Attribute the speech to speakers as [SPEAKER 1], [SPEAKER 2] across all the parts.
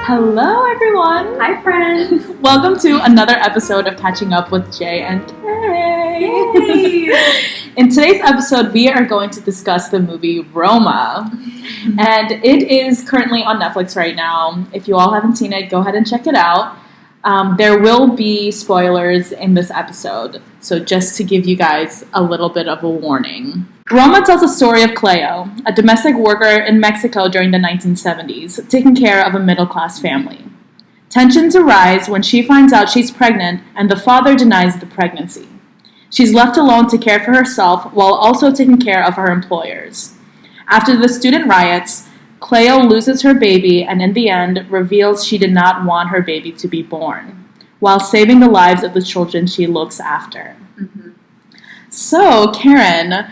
[SPEAKER 1] Hello, everyone.
[SPEAKER 2] Hi, friends.
[SPEAKER 1] Welcome to another episode of Catching Up with Jay and Kay.
[SPEAKER 2] Yay.
[SPEAKER 1] In today's episode, we are going to discuss the movie Roma. And it is currently on Netflix right now. If you all haven't seen it, go ahead and check it out. There will be spoilers in this episode, so just to give you guys a little bit of a warning. Roma tells the story of Cleo, a domestic worker in Mexico during the 1970s, taking care of a middle-class family. Tensions arise when she finds out she's pregnant and the father denies the pregnancy. She's left alone to care for herself while also taking care of her employers. After the student riots, Cleo loses her baby and in the end reveals she did not want her baby to be born, while saving the lives of the children she looks after. Mm-hmm. So, Karen,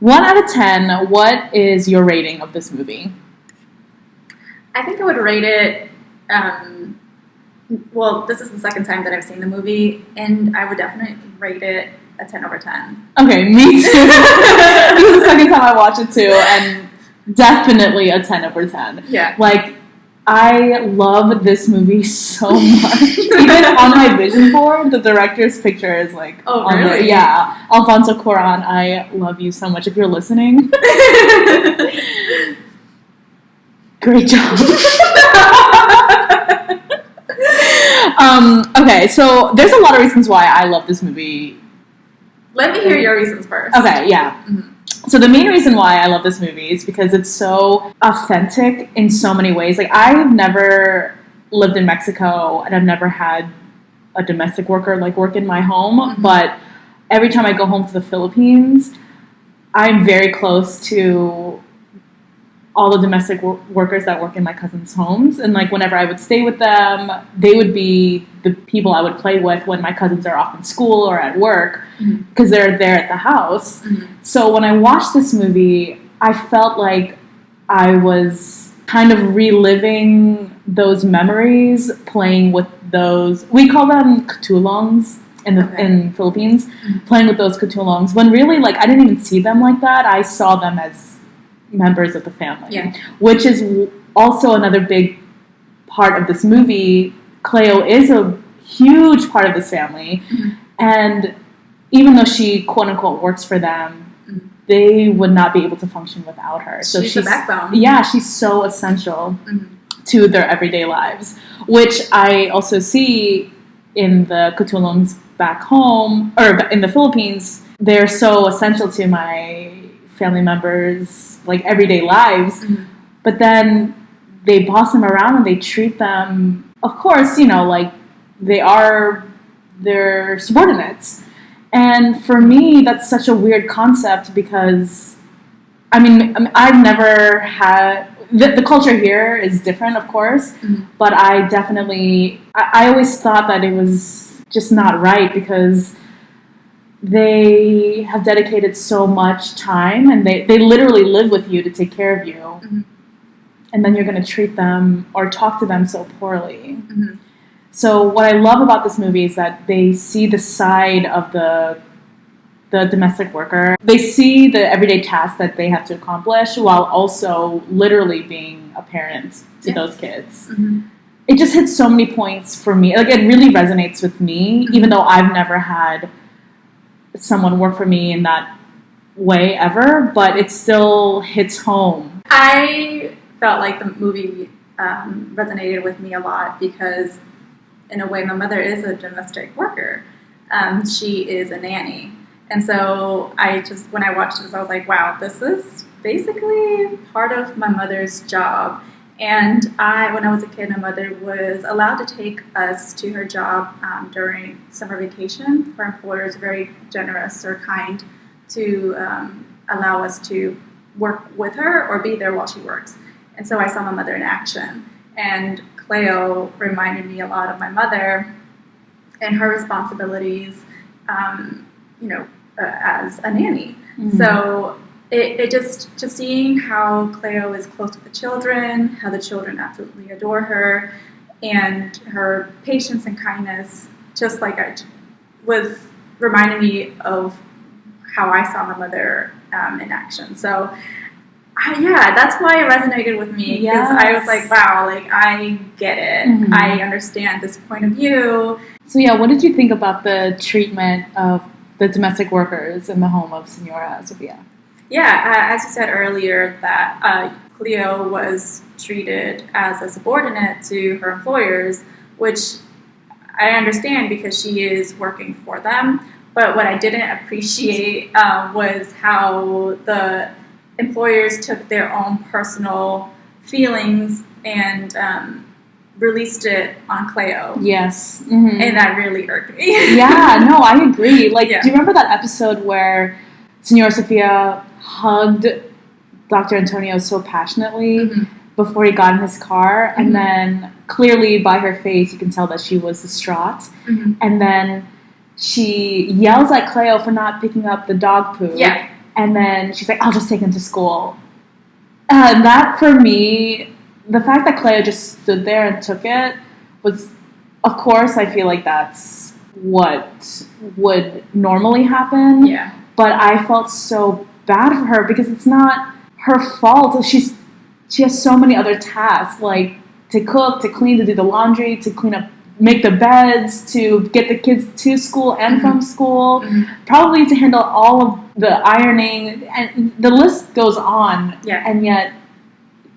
[SPEAKER 1] 1 out of 10, what is your rating of this movie?
[SPEAKER 2] I think I would rate it, well, this is the second time that I've seen the movie, and I would definitely rate it a 10 over 10.
[SPEAKER 1] Okay, me too. This is the second time I watched it too, and definitely a 10 over 10.
[SPEAKER 2] Yeah.
[SPEAKER 1] Like, I love this movie so much. Even on my vision board, the director's picture is like...
[SPEAKER 2] Oh,
[SPEAKER 1] on
[SPEAKER 2] really?
[SPEAKER 1] there. Yeah. Alfonso Cuarón, I love you so much if you're listening. Great job. Okay, so there's a lot of reasons why I love this movie.
[SPEAKER 2] Let me hear your reasons first.
[SPEAKER 1] Okay, yeah. Mm-hmm. So the main reason why I love this movie is because it's so authentic in so many ways. Like, I've never lived in Mexico and I've never had a domestic worker like work in my home. Mm-hmm. But every time I go home to the Philippines, I'm very close to all the domestic workers that work in my cousins' homes. And like, whenever I would stay with them, they would be the people I would play with when my cousins are off in school or at work, because they're there at the house. Mm-hmm. So when I watched this movie, I felt like I was kind of reliving those memories, playing with those, we call them katulongs in Philippines, playing with those katulongs, when really, like, I didn't even see them like that. I saw them as members of the family, which is also another big part of this movie. Cleo is a huge part of this family, and even though she quote unquote works for them, they would not be able to function without her. So she's the backbone. Yeah, she's so essential to their everyday lives, which I also see in the katulongs back home or in the Philippines. They're so essential to my family members' like everyday lives, but then they boss them around and they treat them, of course, you know, like they are their subordinates. And for me, that's such a weird concept because, I mean I've never had, the culture here is different, of course, but I definitely, I always thought that it was just not right because they have dedicated so much time and they literally live with you to take care of you. And then you're going to treat them or talk to them so poorly. So what I love about this movie is that they see the side of the domestic worker. They see the everyday tasks that they have to accomplish while also literally being a parent to those kids. It just hits so many points for me. Like, it really resonates with me, even though I've never had someone work for me in that way ever, but it still hits home.
[SPEAKER 2] I felt like the movie resonated with me a lot because, in a way, my mother is a domestic worker. She is a nanny. And so when I watched this, I was like, wow, this is basically part of my mother's job. And when I was a kid, my mother was allowed to take us to her job during summer vacation. Her employers were very generous or kind to allow us to work with her or be there while she works. And so I saw my mother in action. And Cleo reminded me a lot of my mother and her responsibilities, as a nanny. So it just seeing how Cleo is close to the children, how the children absolutely adore her, and her patience and kindness, just like was reminding me of how I saw my mother in action. So Yeah, that's why it resonated with me, because I was like, wow, like, I get it.
[SPEAKER 1] Mhm.
[SPEAKER 2] I understand this point of view.
[SPEAKER 1] So yeah, what did you think about the treatment of the domestic workers in the home of Senora Sofia?
[SPEAKER 2] Yeah, as you said earlier, that Cleo was treated as a subordinate to her employers, which I understand because she is working for them. But what I didn't appreciate was how the employers took their own personal feelings and released it on Cleo.
[SPEAKER 1] Yes. Mm-hmm.
[SPEAKER 2] And that really irked me.
[SPEAKER 1] Yeah, no, I agree. Like,
[SPEAKER 2] Yeah.
[SPEAKER 1] do you remember that episode where Senora Sofia hugged Dr. Antonio so passionately
[SPEAKER 2] Mm-hmm.
[SPEAKER 1] before he got in his car?
[SPEAKER 2] Mm-hmm.
[SPEAKER 1] And then clearly by her face, you can tell that she was distraught.
[SPEAKER 2] Mm-hmm.
[SPEAKER 1] And then she yells at Cleo for not picking up the dog poop.
[SPEAKER 2] Yeah.
[SPEAKER 1] And then she's like, I'll just take him to school. That, for me, the fact that Cleo just stood there and took it was, of course, I feel like that's what would normally happen.
[SPEAKER 2] Yeah.
[SPEAKER 1] But I felt so bad for her because it's not her fault. She has so many other tasks, like to cook, to clean, to do the laundry, to clean up, make the beds, to get the kids to school and from school, probably to handle all of the ironing, and the list goes on.
[SPEAKER 2] Yeah.
[SPEAKER 1] And yet,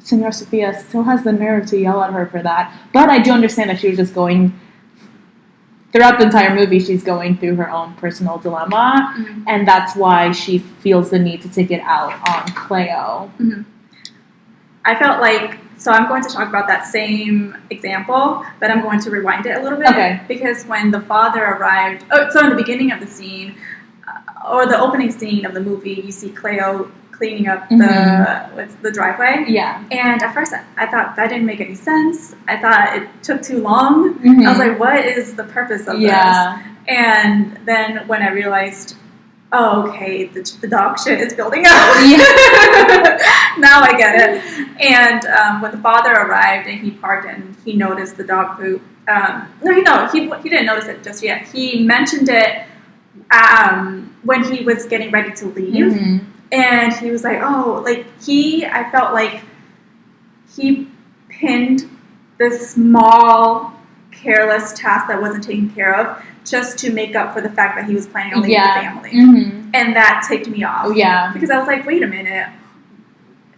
[SPEAKER 1] Senora Sofia still has the nerve to yell at her for that. But I do understand that she was just going, throughout the entire movie, she's going through her own personal dilemma, and that's why she feels the need to take it out on Cleo.
[SPEAKER 2] Mm-hmm. I felt like, so I'm going to talk about that same example, but I'm going to rewind it a little bit.
[SPEAKER 1] Okay.
[SPEAKER 2] Because when the father arrived, so in the beginning of the scene, or the opening scene of the movie, you see Cleo cleaning up the driveway.
[SPEAKER 1] Yeah.
[SPEAKER 2] And at first I thought that didn't make any sense. I thought it took too long.
[SPEAKER 1] Mm-hmm.
[SPEAKER 2] I was like, what is the purpose of this? And then when I realized, oh, okay, the dog shit is building up.
[SPEAKER 1] Yeah.
[SPEAKER 2] Now I get it. And when the father arrived and he parked and he noticed the dog poop, he didn't notice it just yet. He mentioned it when he was getting ready to leave.
[SPEAKER 1] Mm-hmm.
[SPEAKER 2] And he was like, oh, like I felt like he pinned this small, careless task that wasn't taken care of just to make up for the fact that he was planning on leaving the family.
[SPEAKER 1] Mm-hmm.
[SPEAKER 2] And that ticked me off.
[SPEAKER 1] Yeah.
[SPEAKER 2] Because I was like, wait a minute.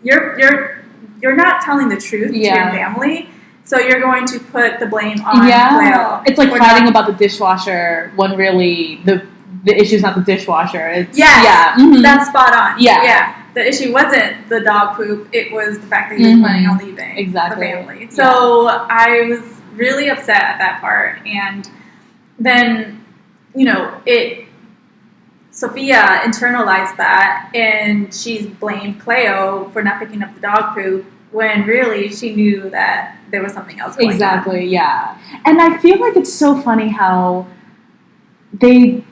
[SPEAKER 2] You're not telling the truth to your family, so you're going to put the blame on Cleo.
[SPEAKER 1] It's like fighting about the dishwasher when really the issue's not the dishwasher. It's,
[SPEAKER 2] that's spot on.
[SPEAKER 1] Yeah.
[SPEAKER 2] The issue wasn't the dog poop, it was the fact that he was planning on leaving the family. So I was really upset at that part, and then, Sophia internalized that, and she blamed Cleo for not picking up the dog poop, when really she knew that there was something else going on.
[SPEAKER 1] Exactly, yeah. And I feel like it's so funny how they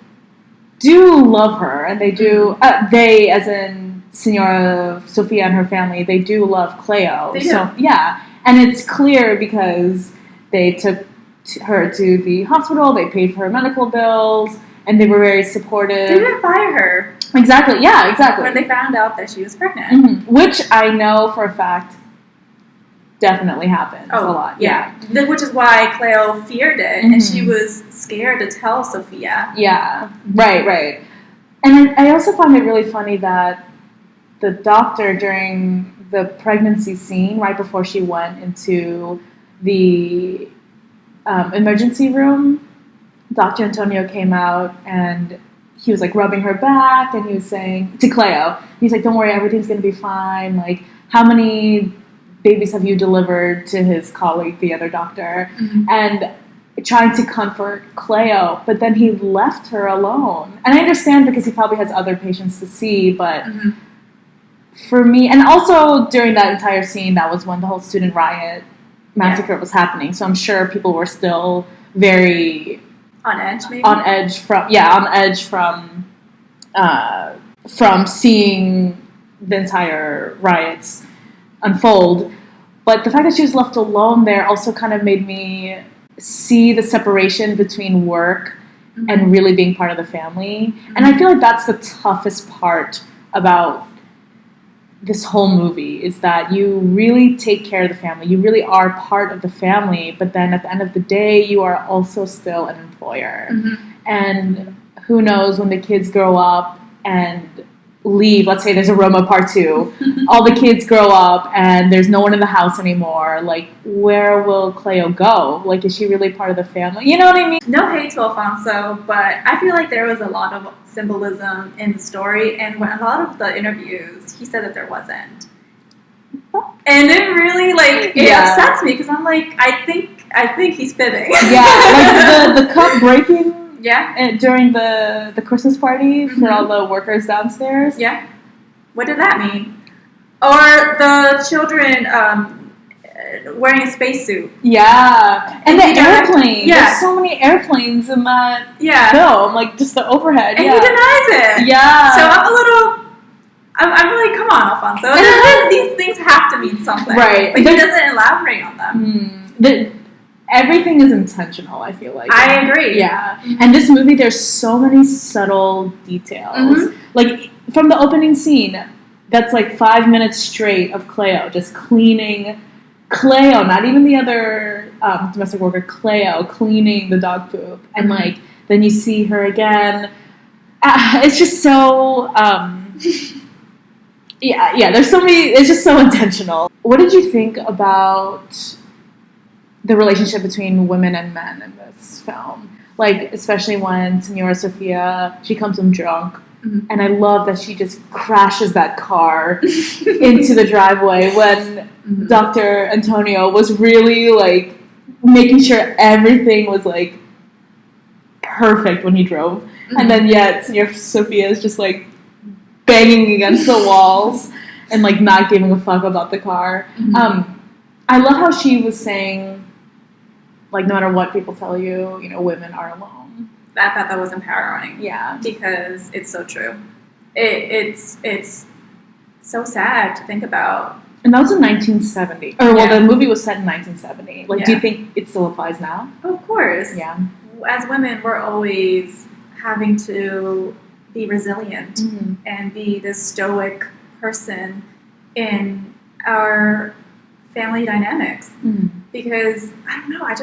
[SPEAKER 1] do love her, and they do, they, as in Senora Sofia and her family, they do love Cleo.
[SPEAKER 2] They do.
[SPEAKER 1] So, yeah. And it's clear because they took her to the hospital, they paid for her medical bills, and they were very supportive.
[SPEAKER 2] They didn't fire her.
[SPEAKER 1] Exactly, yeah, exactly.
[SPEAKER 2] When they found out that she was pregnant.
[SPEAKER 1] Mm-hmm. Which I know for a fact definitely happens a lot.
[SPEAKER 2] Yeah. Which is why Cleo feared it, and she was scared to tell Sophia.
[SPEAKER 1] Yeah, right. And I also find it really funny that the doctor, during the pregnancy scene, right before she went into the emergency room, Dr. Antonio came out and he was like rubbing her back, and he was saying to Cleo, he's like, don't worry, everything's going to be fine. Like, how many babies have you delivered, to his colleague, the other doctor, and trying to comfort Cleo, but then he left her alone. And I understand because he probably has other patients to see, but for me, and also during that entire scene, that was when the whole student riot massacre was happening, so I'm sure people were still very
[SPEAKER 2] on edge, maybe?
[SPEAKER 1] On edge from seeing the entire riots unfold. But the fact that she was left alone there also kind of made me see the separation between work and really being part of the family. And I feel like that's the toughest part about this whole movie is that you really take care of the family. You really are part of the family, but then at the end of the day, you are also still an employer.
[SPEAKER 2] Mm-hmm.
[SPEAKER 1] And who knows when the kids grow up and leave, let's say there's a Roma part 2, all the kids grow up and there's no one in the house anymore. Like, where will Cleo go? Like, is she really part of the family? You know what I mean?
[SPEAKER 2] No hate to Alfonso, but I feel like there was a lot of symbolism in the story, and when a lot of the interviews, he said that there wasn't. And it really, like, it upsets me because I'm like, I think he's fibbing.
[SPEAKER 1] Yeah, like the cup breaking.
[SPEAKER 2] Yeah.
[SPEAKER 1] During the Christmas party for all the workers downstairs.
[SPEAKER 2] Yeah. What did that mean? Or the children wearing a spacesuit.
[SPEAKER 1] Yeah. And the airplane. Yeah. There's so many airplanes in that film. Like, just the overhead.
[SPEAKER 2] And he denies it.
[SPEAKER 1] Yeah.
[SPEAKER 2] So I'm like, come on, Alfonso. And then these things have to mean something.
[SPEAKER 1] Right.
[SPEAKER 2] But he doesn't elaborate on them.
[SPEAKER 1] Everything is intentional, I feel like.
[SPEAKER 2] I agree.
[SPEAKER 1] Yeah. And this movie, there's so many subtle details. Mm-hmm. Like, from the opening scene, that's like 5 minutes straight of Cleo just cleaning. Cleo, not even the other domestic worker, Cleo cleaning the dog poop. And, like, then you see her again. It's just so... yeah, there's so many... It's just so intentional. What did you think about the relationship between women and men in this film? Like, especially when Senora Sofia, she comes home drunk, and I love that she just crashes that car into the driveway when Dr. Antonio was really, like, making sure everything was, like, perfect when he drove. And then, Senora Sofia is just, like, banging against the walls and, like, not giving a fuck about the car. I love how she was saying, like, no matter what people tell you, you know, women are alone.
[SPEAKER 2] I thought that was empowering.
[SPEAKER 1] Yeah.
[SPEAKER 2] Because it's so true. It's so sad to think about.
[SPEAKER 1] And that was in 1970. Or, well, the movie was set in 1970. Like, do you think it still applies now?
[SPEAKER 2] Of course.
[SPEAKER 1] Yeah.
[SPEAKER 2] As women, we're always having to be resilient and be this stoic person in our family dynamics. Because, I don't know, I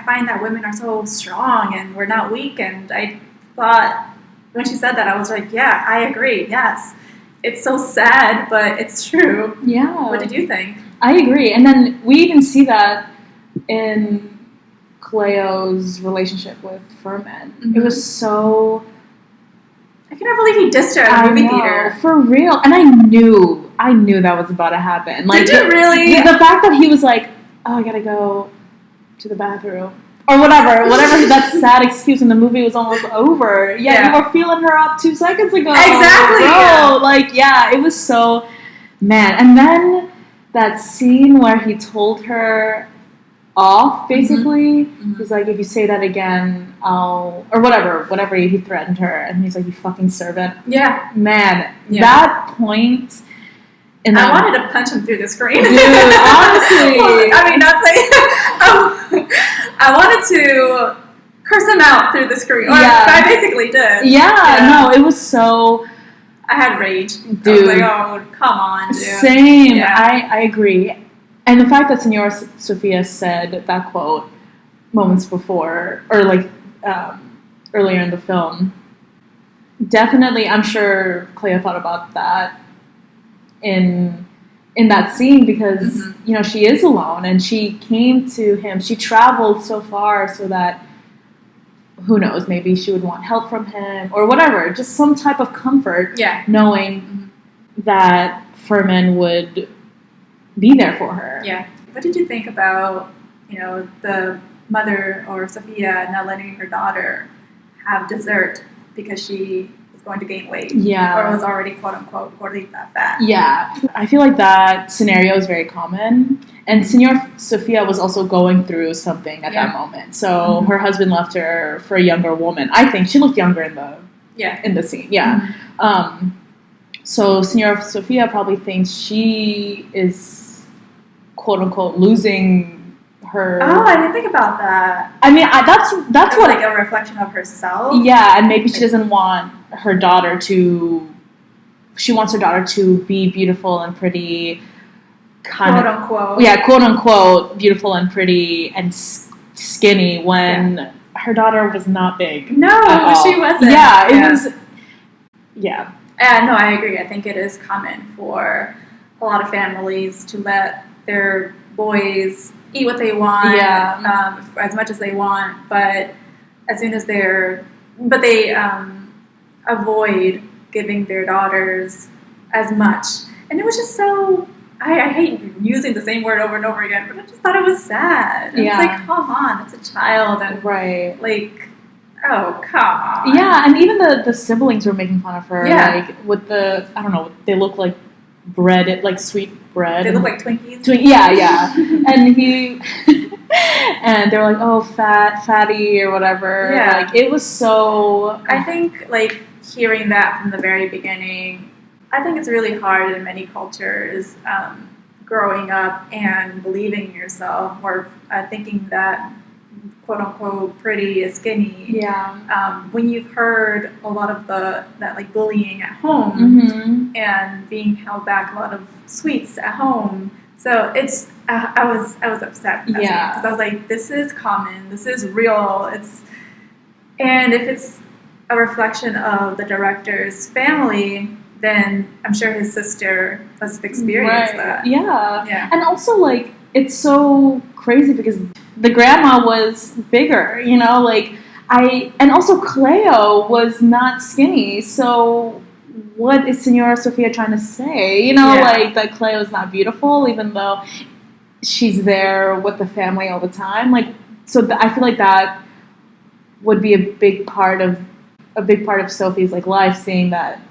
[SPEAKER 2] find that women are so strong and we're not weak. And I thought, when she said that, I was like, yeah, I agree, yes. It's so sad, but it's true.
[SPEAKER 1] Yeah.
[SPEAKER 2] What did you think?
[SPEAKER 1] I agree. And then we even see that in Cleo's relationship with Furman. It was so...
[SPEAKER 2] I cannot believe he dissed her at the movie theater.
[SPEAKER 1] For real. And I knew that was about to happen. Like,
[SPEAKER 2] did you really?
[SPEAKER 1] The fact that he was like, oh, I gotta go to the bathroom. Or whatever that sad excuse, and the movie was almost over. Yeah, you were feeling her up 2 seconds ago.
[SPEAKER 2] Exactly.
[SPEAKER 1] Bro, like, it was so... Man. And then that scene where he told her off, basically. He's like, if you say that again, I'll... Or whatever he threatened her. And he's like, you fucking servant.
[SPEAKER 2] Yeah.
[SPEAKER 1] Man, that point...
[SPEAKER 2] I wanted to punch him through the screen.
[SPEAKER 1] Dude, honestly.
[SPEAKER 2] I mean, not saying... I wanted to curse him out through the screen. I basically did.
[SPEAKER 1] Yeah, no, it was so...
[SPEAKER 2] I had rage.
[SPEAKER 1] Dude.
[SPEAKER 2] I was like, oh, come on, dude.
[SPEAKER 1] Same. Yeah. I agree. And the fact that Senora Sofia said that quote moments before, or like earlier in the film, definitely, I'm sure Cleo thought about that in that scene because, you know, she is alone and she came to him. She traveled so far so that, who knows, maybe she would want help from him or whatever, just some type of comfort knowing that Furman would be there for her.
[SPEAKER 2] Yeah. What did you think about, you know, the mother or Sophia not letting her daughter have dessert because she was going to gain weight?
[SPEAKER 1] Yeah.
[SPEAKER 2] Or was already, quote unquote, gordita fat?
[SPEAKER 1] Yeah. I feel like that scenario is very common. And Senora Sofia was also going through something at that moment. So her husband left her for a younger woman. I think she looked younger in the scene. Yeah. So Senora Sofia probably thinks she is, quote unquote, losing her.
[SPEAKER 2] Oh, I didn't think about that.
[SPEAKER 1] I mean, that's what,
[SPEAKER 2] like a reflection of herself.
[SPEAKER 1] Yeah, and maybe she doesn't want her daughter to she wants her daughter to be beautiful and pretty,
[SPEAKER 2] quote unquote.
[SPEAKER 1] Yeah, quote unquote, beautiful and pretty and skinny when her daughter was not big.
[SPEAKER 2] No, she wasn't.
[SPEAKER 1] Yeah, it was. Yeah.
[SPEAKER 2] No, I agree. I think it is common for a lot of families to let their boys eat what they want, as much as they want, but as soon as they avoid giving their daughters as much. And it was just so, I hate using the same word over and over again, but I just thought it was sad. It was like, come on, it's a child. And like, oh, come on.
[SPEAKER 1] Yeah, and even the siblings were making fun of her. Yeah. Like, with the, I don't know, they look like bread, like sweet bread.
[SPEAKER 2] They look like Twinkies.
[SPEAKER 1] Yeah. And and they were like, oh, fatty or whatever.
[SPEAKER 2] Yeah.
[SPEAKER 1] Like, it was so...
[SPEAKER 2] I think, like, hearing that from the very beginning, I think it's really hard in many cultures, growing up and believing in yourself or thinking that quote unquote pretty is skinny.
[SPEAKER 1] Yeah.
[SPEAKER 2] When you've heard a lot of that like bullying at home and being held back a lot of sweets at home. So it's I was upset because I was like, this is common, this is real. And if it's a reflection of the director's family, then I'm sure his sister must have experienced that.
[SPEAKER 1] Yeah. And also, like, it's so crazy because the grandma was bigger, you know, like, and also Cleo was not skinny, so what is Senora Sofia trying to say? You know, like, that Cleo is not beautiful, even though she's there with the family all the time. Like, so I feel like that would be a big part of Sophie's, like, life, seeing that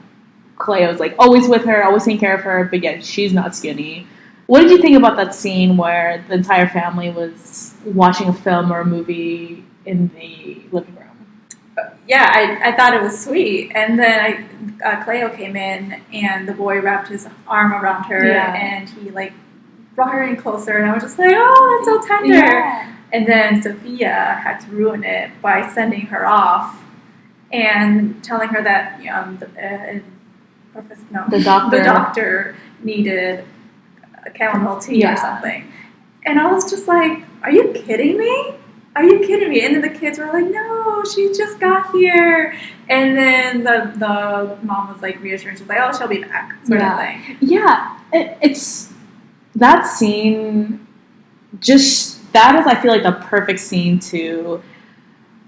[SPEAKER 1] Cleo's, like, always with her, always taking care of her, but yet she's not skinny. What did you think about that scene where the entire family was watching a film or a movie in the living room?
[SPEAKER 2] Yeah, I thought it was sweet. And then Cleo came in, and the boy wrapped his arm around her, and he, like, brought her in closer, and I was just like, oh, that's so tender. Yeah. And then Sophia had to ruin it by sending her off and telling her that the doctor needed chamomile tea or something. And I was just like, are you kidding me? Are you kidding me? And then the kids were like, no, she just got here. And then the mom was like reassuring. She's like, oh, she'll be back, sort of thing.
[SPEAKER 1] Yeah, it's that scene, that is, I feel like, the perfect scene to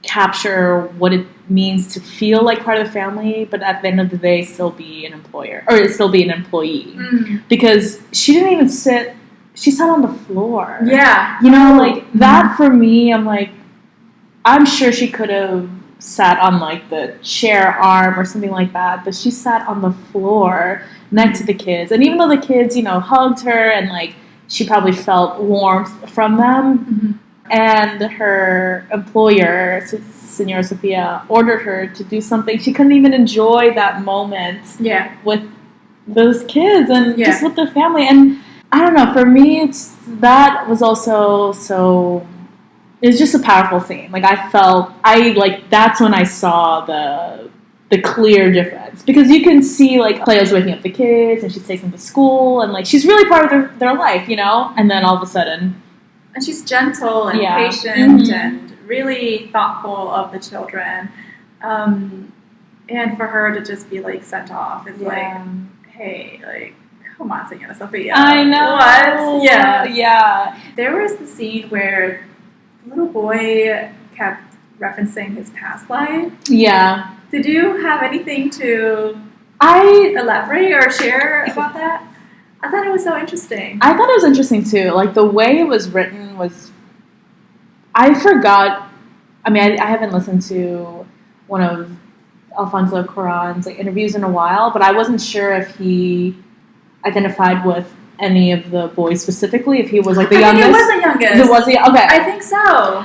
[SPEAKER 1] capture what it means to feel like part of the family, but at the end of the day still be an employer, or still be an employee. Mm-hmm. Because she didn't even sit, she sat on the floor. Yeah. You know, like, that for me, I'm like, I'm sure she could have sat on, like, the chair arm or something like that, but she sat on the floor next to the kids. And even though the kids, you know, hugged her and, like, she probably felt warmth from them, and her employer, Senora Sofia, ordered her to do something, she couldn't even enjoy that moment with those kids and just with their family. And I don't know, for me, that was also so, it was just a powerful scene. Like, that's when I saw the clear difference. Because you can see, like, Cleo's waking up the kids, and she takes them to school, and, like, she's really part of their life, you know? And then all of a sudden...
[SPEAKER 2] And she's gentle and patient and really thoughtful of the children. And for her to just be, like, sent off is like, hey, like, come on, Senora Sofia.
[SPEAKER 1] I know.
[SPEAKER 2] What? Yeah. There was the scene where the little boy kept referencing his past life. Yeah. Did you have anything to elaborate or share about that? I thought it was so interesting.
[SPEAKER 1] I thought it was interesting, too. Like, the way it was written was... I forgot... I mean, I haven't listened to one of Alfonso Cuarón's, like, interviews in a while, but I wasn't sure if he identified with any of the boys specifically, if he was, like, the youngest.
[SPEAKER 2] I think it was the youngest.
[SPEAKER 1] It was the... Okay.
[SPEAKER 2] I think so.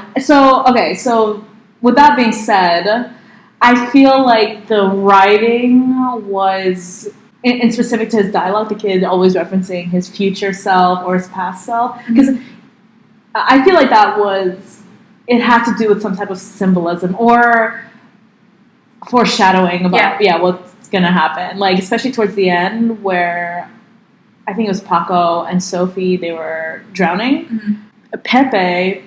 [SPEAKER 1] So, with that being said, I feel like the writing was... in specific to his dialogue, the kid always referencing his future self or his past self. Because I feel like it had to do with some type of symbolism or foreshadowing about, gonna happen. Like, especially towards the end where I think it was Paco and Sophie, they were drowning.
[SPEAKER 2] Mm-hmm.
[SPEAKER 1] Pepe...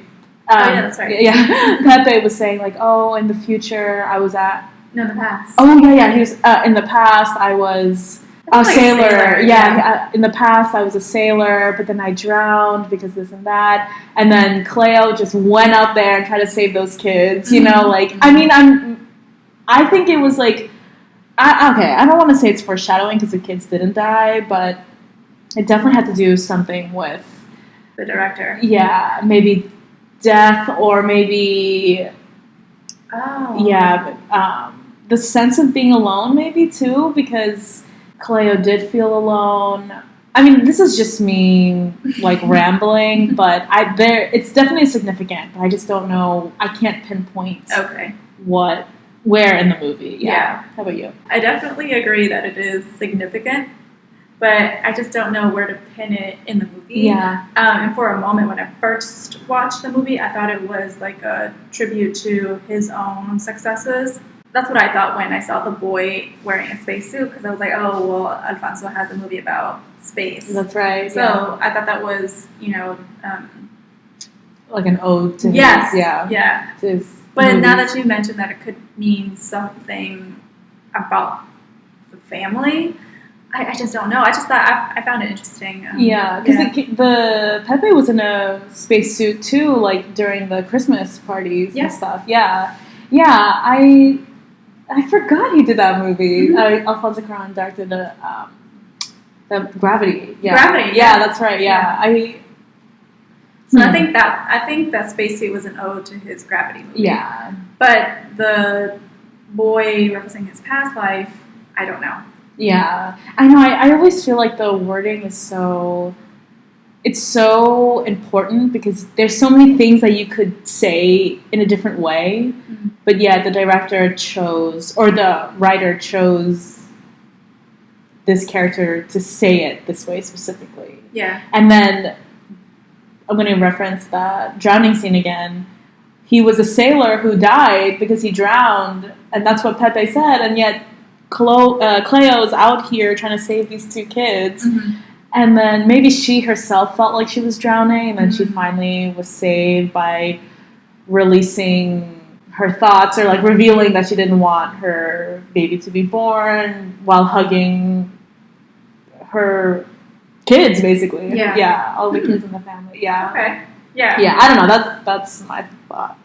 [SPEAKER 2] yeah, that's right.
[SPEAKER 1] Yeah, Pepe was saying, like, oh, in the future, I was at...
[SPEAKER 2] No, in the past.
[SPEAKER 1] Oh, yeah, he was... in the past, I was a sailor. Yeah, in the past, I was a sailor, but then I drowned because this and that. And then Cleo just went out there and tried to save those kids, you know? Like, I mean, I think it was, like... I don't want to say it's foreshadowing because the kids didn't die, but it definitely had to do something with...
[SPEAKER 2] The director.
[SPEAKER 1] Yeah, maybe... death, or maybe the sense of being alone, maybe too, because Cleo did feel alone. I mean, this is just me like rambling, but it's definitely significant, but I just don't know. I can't pinpoint where in the movie. Yeah. How about you?
[SPEAKER 2] I definitely agree that it is significant, but I just don't know where to pin it in the movie.
[SPEAKER 1] Yeah.
[SPEAKER 2] And for a moment, when I first watched the movie, I thought it was like a tribute to his own successes. That's what I thought when I saw the boy wearing a spacesuit, because I was like, oh, well, Alfonso has a movie about space.
[SPEAKER 1] That's right.
[SPEAKER 2] So I thought that was,
[SPEAKER 1] like an ode to his,
[SPEAKER 2] yeah.
[SPEAKER 1] To his
[SPEAKER 2] but
[SPEAKER 1] movies.
[SPEAKER 2] Now that you mentioned that it could mean something about the family, I just don't know. I just thought I found it interesting.
[SPEAKER 1] Because the Pepe was in a spacesuit too, like during the Christmas parties and stuff. Yeah. I forgot he did that movie.
[SPEAKER 2] Mm-hmm.
[SPEAKER 1] Alfonso Cuarón directed the Gravity. Yeah.
[SPEAKER 2] Gravity.
[SPEAKER 1] Yeah, that's right. Yeah.
[SPEAKER 2] I think that spacesuit was an ode to his Gravity movie.
[SPEAKER 1] Yeah.
[SPEAKER 2] But the boy referencing his past life, I don't know.
[SPEAKER 1] Yeah, I know. I always feel like the wording is so important because there's so many things that you could say in a different way. Mm-hmm. But yeah, the director chose, or the writer chose this character to say it this way specifically.
[SPEAKER 2] Yeah.
[SPEAKER 1] And then I'm going to reference the drowning scene again. He was a sailor who died because he drowned, and that's what Pepe said, and yet Cleo's out here trying to save these two kids, and then maybe she herself felt like she was drowning, and then she finally was saved by releasing her thoughts, or like revealing that she didn't want her baby to be born while hugging her kids, basically. Yeah, all the kids in the family. Yeah.
[SPEAKER 2] Okay. Yeah.
[SPEAKER 1] Yeah, I don't know. That's my thought.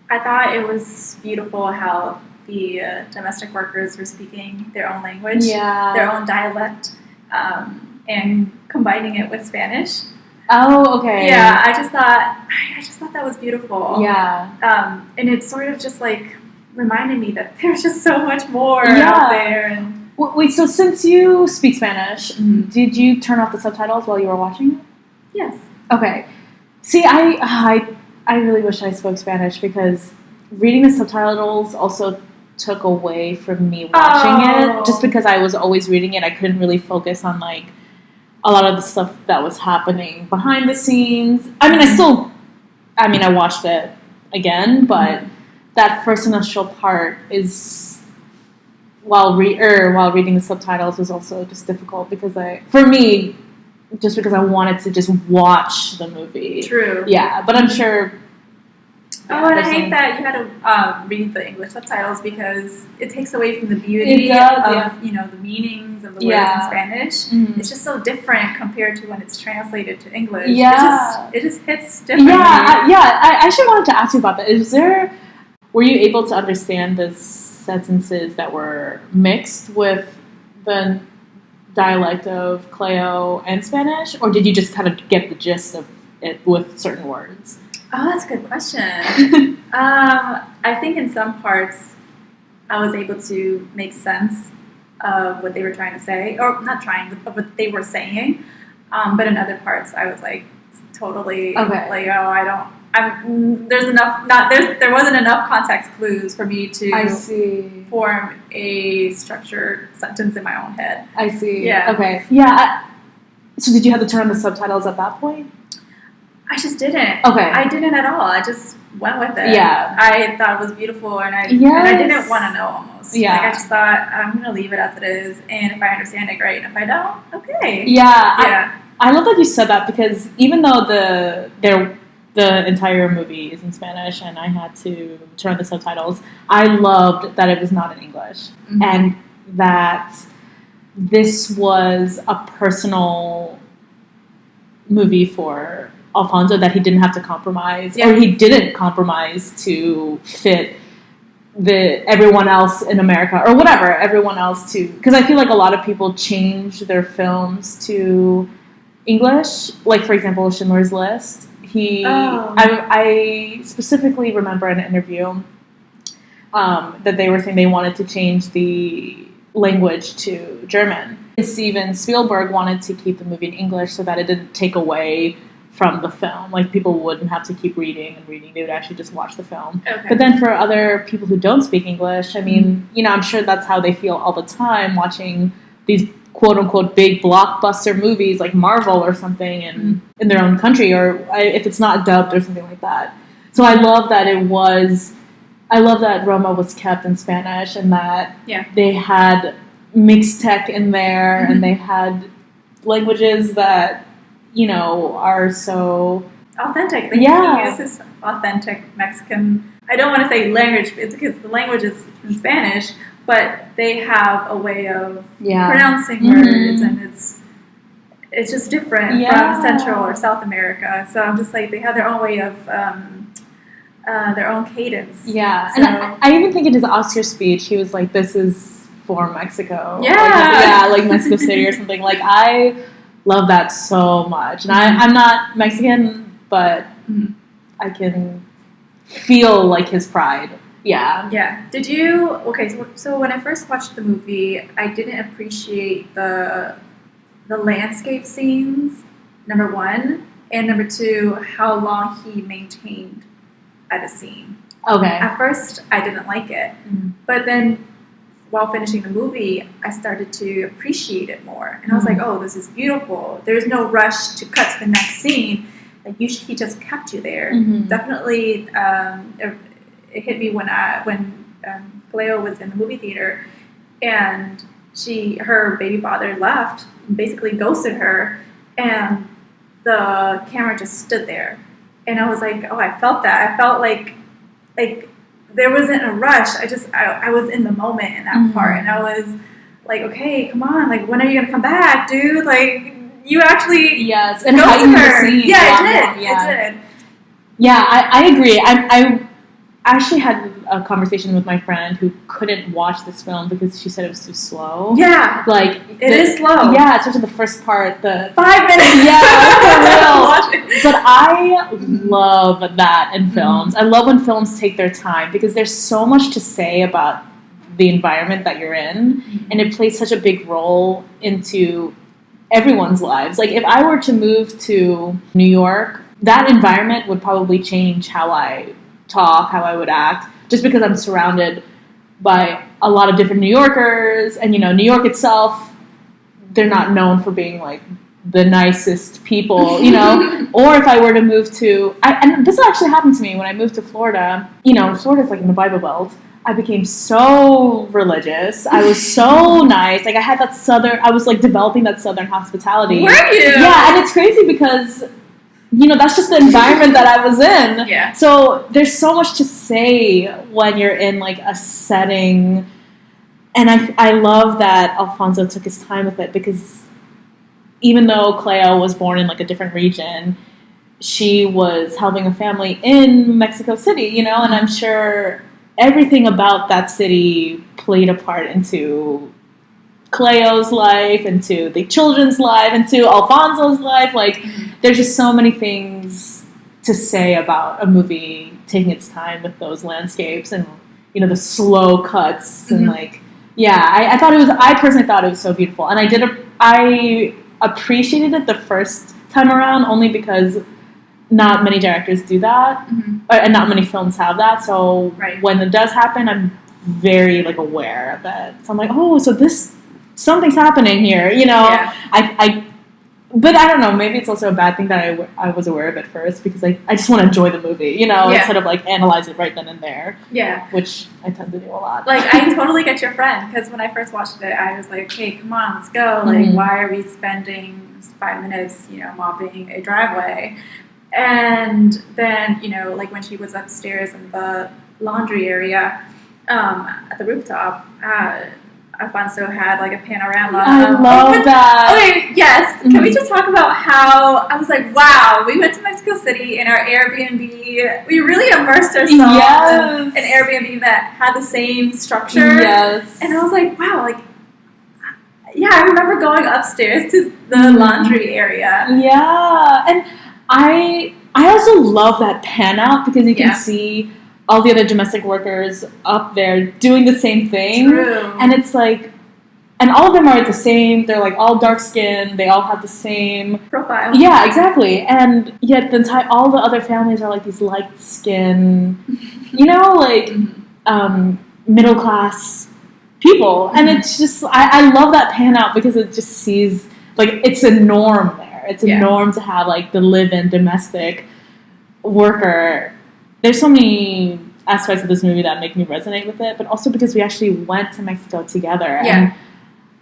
[SPEAKER 2] I thought it was beautiful how the domestic workers were speaking their own language, their own dialect, and combining it with Spanish.
[SPEAKER 1] Oh, okay.
[SPEAKER 2] Yeah, I just thought that was beautiful.
[SPEAKER 1] Yeah.
[SPEAKER 2] And it sort of just like reminded me that there's just so much more out there. And
[SPEAKER 1] wait, so since you speak Spanish, did you turn off the subtitles while you were watching it?
[SPEAKER 2] Yes.
[SPEAKER 1] Okay. See, I really wish I spoke Spanish because reading the subtitles also took away from me watching it. Just because I was always reading it, I couldn't really focus on like a lot of the stuff that was happening behind the scenes. I mean, I watched it again, but that first initial part is while reading the subtitles was also just difficult because I wanted to just watch the movie.
[SPEAKER 2] True.
[SPEAKER 1] Yeah, but I'm sure.
[SPEAKER 2] Yeah, and I hate that you had to read the English subtitles because it takes away from the beauty of the meanings of the words in Spanish. Mm-hmm. It's just so different compared to when it's translated to English.
[SPEAKER 1] Yeah.
[SPEAKER 2] It just hits differently.
[SPEAKER 1] I actually wanted to ask you about that. Were you able to understand the sentences that were mixed with the dialect of Cleo and Spanish, or did you just kind of get the gist of it with certain words?
[SPEAKER 2] Oh, that's a good question. I think in some parts I was able to make sense of what they were trying to say, or not trying, but what they were saying. But in other parts, I was like totally like, there wasn't enough context clues for me to form a structured sentence in my own head.
[SPEAKER 1] I see.
[SPEAKER 2] Yeah.
[SPEAKER 1] Okay. Yeah. So did you have to turn on the subtitles at that point?
[SPEAKER 2] I just didn't.
[SPEAKER 1] Okay.
[SPEAKER 2] I didn't at all. I just went with it.
[SPEAKER 1] Yeah.
[SPEAKER 2] I thought it was beautiful, and I didn't want to know almost.
[SPEAKER 1] Yeah.
[SPEAKER 2] Like, I just thought, I'm going to leave it as it is, and if I understand it, great, and if I don't, okay.
[SPEAKER 1] Yeah. I love that you said that, because even though the entire movie is in Spanish and I had to turn on the subtitles, I loved that it was not in English.
[SPEAKER 2] Mm-hmm.
[SPEAKER 1] And that this was a personal movie for Alfonso, that he didn't have to compromise, or he didn't compromise to fit everyone else in America, or whatever, everyone else to, because I feel like a lot of people change their films to English, like for example Schindler's List. I specifically remember in an interview that they were saying they wanted to change the language to German. Steven Spielberg wanted to keep the movie in English so that it didn't take away from the film. Like, people wouldn't have to keep reading and reading. They would actually just watch the film. Okay. But then for other people who don't speak English, I mean, I'm sure that's how they feel all the time watching these quote-unquote big blockbuster movies like Marvel or something in their own country, or if it's not dubbed or something like that. So I love that Roma was kept in Spanish, and that they had mixed tech in there, and they had languages that, are so
[SPEAKER 2] authentic. He uses authentic Mexican, I don't want to say language, because the language is in Spanish, but they have a way of pronouncing words, and it's just different from Central or South America. So I'm just like, they have their own way of their own cadence.
[SPEAKER 1] Yeah, so. And I even think in his Oscar speech, he was like, "This is for Mexico." Like Mexico City or something. Like, I love that so much, and I'm not Mexican, but I can feel like his pride. Yeah.
[SPEAKER 2] Did you? Okay, so when I first watched the movie, I didn't appreciate the landscape scenes, number one, and number two, how long he maintained at a scene.
[SPEAKER 1] Okay.
[SPEAKER 2] At first, I didn't like it, but then while finishing the movie, I started to appreciate it more, and I was like, "Oh, this is beautiful. There's no rush to cut to the next scene. Like, he just kept you there." Definitely. It hit me when Cleo was in the movie theater, and her baby father left, basically ghosted her, and the camera just stood there, and I was like, oh, I felt that. I felt like there wasn't a rush. I was in the moment in that part, and I was like, okay, come on, like, when are you gonna come back, dude? Like, you actually
[SPEAKER 1] and
[SPEAKER 2] ghosted her.
[SPEAKER 1] It did. Yeah, I agree. I actually had a conversation with my friend who couldn't watch this film because she said it was too slow.
[SPEAKER 2] Yeah.
[SPEAKER 1] Like,
[SPEAKER 2] it is slow.
[SPEAKER 1] Yeah, especially the first part, the
[SPEAKER 2] 5 minutes.
[SPEAKER 1] Yeah, for real. But I love that in films. I love when films take their time, because there's so much to say about the environment that you're in, and it plays such a big role into everyone's lives. Like, if I were to move to New York, that environment would probably change how I talk, how I would act, just because I'm surrounded by a lot of different New Yorkers, and New York itself, they're not known for being like the nicest people, or if I were to move to, and this actually happened to me when I moved to Florida. Florida's like in the Bible Belt. I became so religious. I was so nice. Like, I was like developing that Southern hospitality.
[SPEAKER 2] Were you?
[SPEAKER 1] Yeah, and it's crazy because that's just the environment that I was in.
[SPEAKER 2] Yeah.
[SPEAKER 1] So there's so much to say when you're in like a setting, and I love that Alfonso took his time with it, because even though Cleo was born in like a different region, she was helping a family in Mexico City, and I'm sure everything about that city played a part into Cleo's life, into the children's life, into Alfonso's life. Like, there's just so many things to say about a movie taking its time with those landscapes and, the slow cuts and I personally thought it was so beautiful. And I appreciated it the first time around, only because not many directors do that, and not many films have that. So when it does happen, I'm very like aware of it. So I'm like, oh, so something's happening here. I But I don't know, maybe it's also a bad thing that I was aware of it first because I just want to enjoy the movie, instead of like analyze it right then and there.
[SPEAKER 2] Yeah.
[SPEAKER 1] Which I tend to do a lot.
[SPEAKER 2] Like, I totally get your friend because when I first watched it, I was like, okay, come on, let's go. Like, why are we spending 5 minutes, mopping a driveway? And then, like when she was upstairs in the laundry area at the rooftop, Alfonso had like a panorama.
[SPEAKER 1] I love that.
[SPEAKER 2] Okay, yes. Can we just talk about how I was like, wow, we went to Mexico City in our Airbnb. We really immersed ourselves in an Airbnb that had the same structure.
[SPEAKER 1] Yes.
[SPEAKER 2] And I was like, wow, like, yeah, I remember going upstairs to the laundry area.
[SPEAKER 1] Yeah, and I also love that pan out because you can see all the other domestic workers up there doing the same thing.
[SPEAKER 2] True.
[SPEAKER 1] And it's like, and all of them are the same. They're like all dark skinned. They all have the same
[SPEAKER 2] profile.
[SPEAKER 1] Yeah, exactly. And yet all the other families are like these light skin, middle class people. And it's just, I love that pan out because it just sees, like, it's a norm there. It's a norm to have like the live-in domestic worker. There's so many aspects of this movie that make me resonate with it, but also because we actually went to Mexico together.
[SPEAKER 2] Yeah.
[SPEAKER 1] And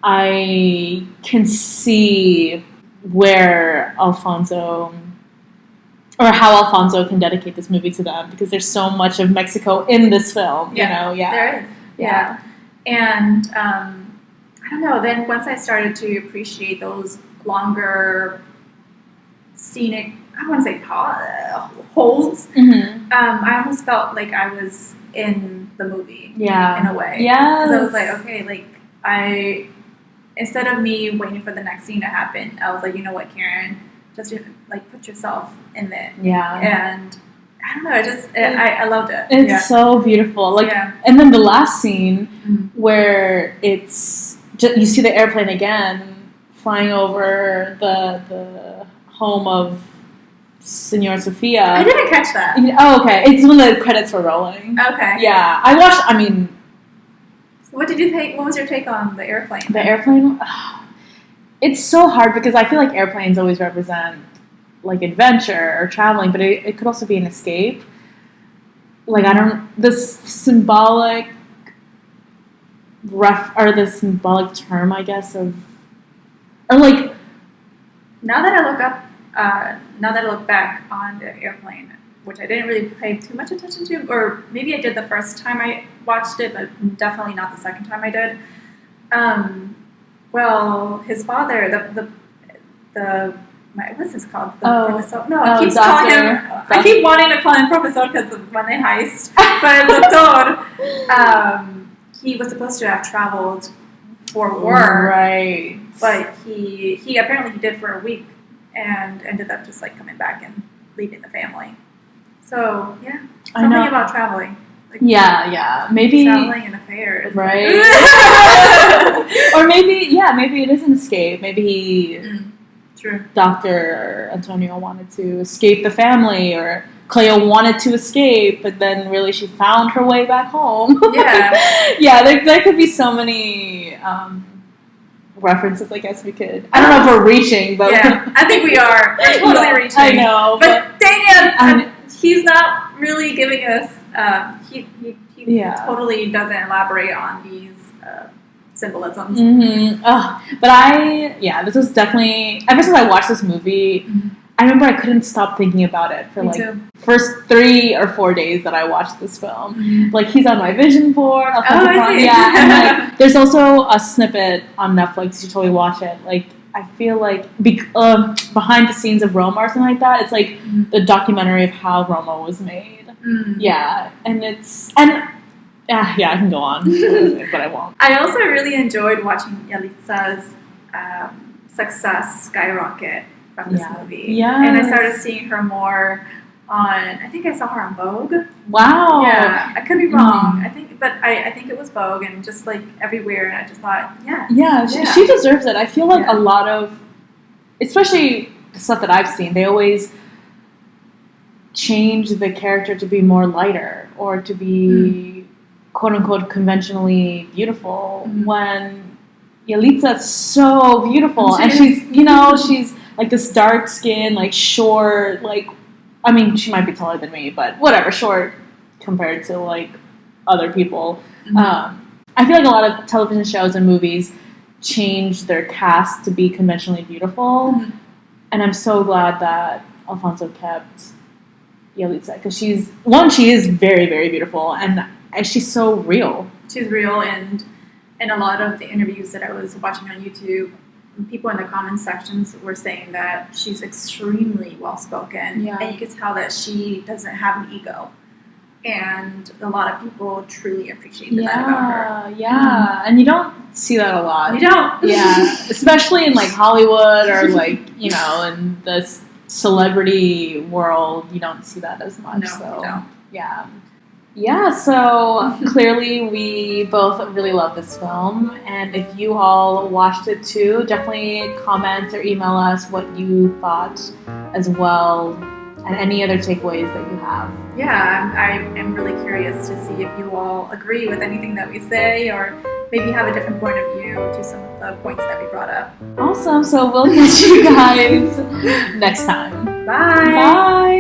[SPEAKER 1] I can see where Alfonso, or how Alfonso can dedicate this movie to them because there's so much of Mexico in this film,
[SPEAKER 2] There is. Yeah. And, I don't know, then once I started to appreciate those longer scenic, I want to say holds. I almost felt like I was in the movie.
[SPEAKER 1] Yeah.
[SPEAKER 2] In a way.
[SPEAKER 1] Yeah.
[SPEAKER 2] Because I was like, okay, like instead of me waiting for the next scene to happen, I was like, you know what, Karen, just like put yourself in it.
[SPEAKER 1] Yeah.
[SPEAKER 2] And I don't know, I loved it.
[SPEAKER 1] It's so beautiful. Like, and then the last scene where it's just, you see the airplane again flying over the home of Senora Sofia.
[SPEAKER 2] I didn't catch that.
[SPEAKER 1] Oh, okay. It's when the credits were rolling.
[SPEAKER 2] Okay.
[SPEAKER 1] Yeah. I watched,
[SPEAKER 2] what did you think? What was your take on the airplane?
[SPEAKER 1] The airplane? It's so hard because I feel like airplanes always represent like adventure or traveling, but it could also be an escape. Like, this symbolic term, I guess, or like.
[SPEAKER 2] Now that I look back on the airplane, which I didn't really pay too much attention to, or maybe I did the first time I watched it, but definitely not the second time I did. Well, his father, what's this called? Professor? No, I keep calling him. I keep wanting to call him Professor because when they heist, but Doctor, he was supposed to have traveled for work,
[SPEAKER 1] right?
[SPEAKER 2] But he apparently he did for a week and ended up just like coming back and leaving the family. So yeah, something about traveling. Like,
[SPEAKER 1] maybe
[SPEAKER 2] traveling and affairs,
[SPEAKER 1] right? Or maybe it is an escape. Maybe
[SPEAKER 2] true.
[SPEAKER 1] Dr. Antonio wanted to escape the family, or Cleo wanted to escape, but then really she found her way back home.
[SPEAKER 2] Yeah,
[SPEAKER 1] there could be so many references. I guess we could. I don't know if we're reaching, but
[SPEAKER 2] I think we are. We're totally reaching.
[SPEAKER 1] I know,
[SPEAKER 2] but dang it, he's not really giving us. He totally doesn't elaborate on these symbolisms.
[SPEAKER 1] But this was definitely, ever since I watched this movie, I remember I couldn't stop thinking about it for first 3 or 4 days that I watched this film. Like, he's on my vision board. And like, there's also a snippet on Netflix. You should totally watch it. Like, I feel like behind the scenes of Roma or something like that. It's like the documentary of how Roma was made. Yeah, and I can go on, but I won't.
[SPEAKER 2] I also really enjoyed watching Yalitza's success skyrocket from this movie. Yeah, and I started seeing her more on. I think I saw her on Vogue.
[SPEAKER 1] Wow.
[SPEAKER 2] Yeah, I could be wrong. I think it was Vogue, and just like everywhere. And I just thought,
[SPEAKER 1] she deserves it. I feel like a lot of, especially the stuff that I've seen, they always change the character to be more lighter or to be quote unquote conventionally beautiful when Yalitza's so beautiful and she's like this dark skin, like short, like, I mean, she might be taller than me, but whatever, short compared to like other people.
[SPEAKER 2] Mm-hmm.
[SPEAKER 1] I feel like a lot of television shows and movies change their cast to be conventionally beautiful,
[SPEAKER 2] Mm-hmm.
[SPEAKER 1] and I'm so glad that Alfonso kept Yalitza, because she is very, very beautiful, and she's so real.
[SPEAKER 2] She's real, and in a lot of the interviews that I was watching on YouTube, people in the comments sections were saying that she's extremely well spoken,
[SPEAKER 1] Yeah.
[SPEAKER 2] and you could tell that she doesn't have an ego. And a lot of people truly appreciate that about her.
[SPEAKER 1] Yeah, and you don't see that a lot.
[SPEAKER 2] You don't?
[SPEAKER 1] Yeah, especially in like Hollywood or like, you know, in this celebrity world, you don't see that as much.
[SPEAKER 2] No,
[SPEAKER 1] so
[SPEAKER 2] you don't.
[SPEAKER 1] yeah. So clearly we both really love this film, and if you all watched it too, definitely comment or email us what you thought as well, and any other takeaways that you have.
[SPEAKER 2] Yeah, I am really curious to see if you all agree with anything that we say, or maybe have a different point of view to some of the points that we brought up.
[SPEAKER 1] Awesome. So we'll catch you guys next time.
[SPEAKER 2] Bye!
[SPEAKER 1] Bye!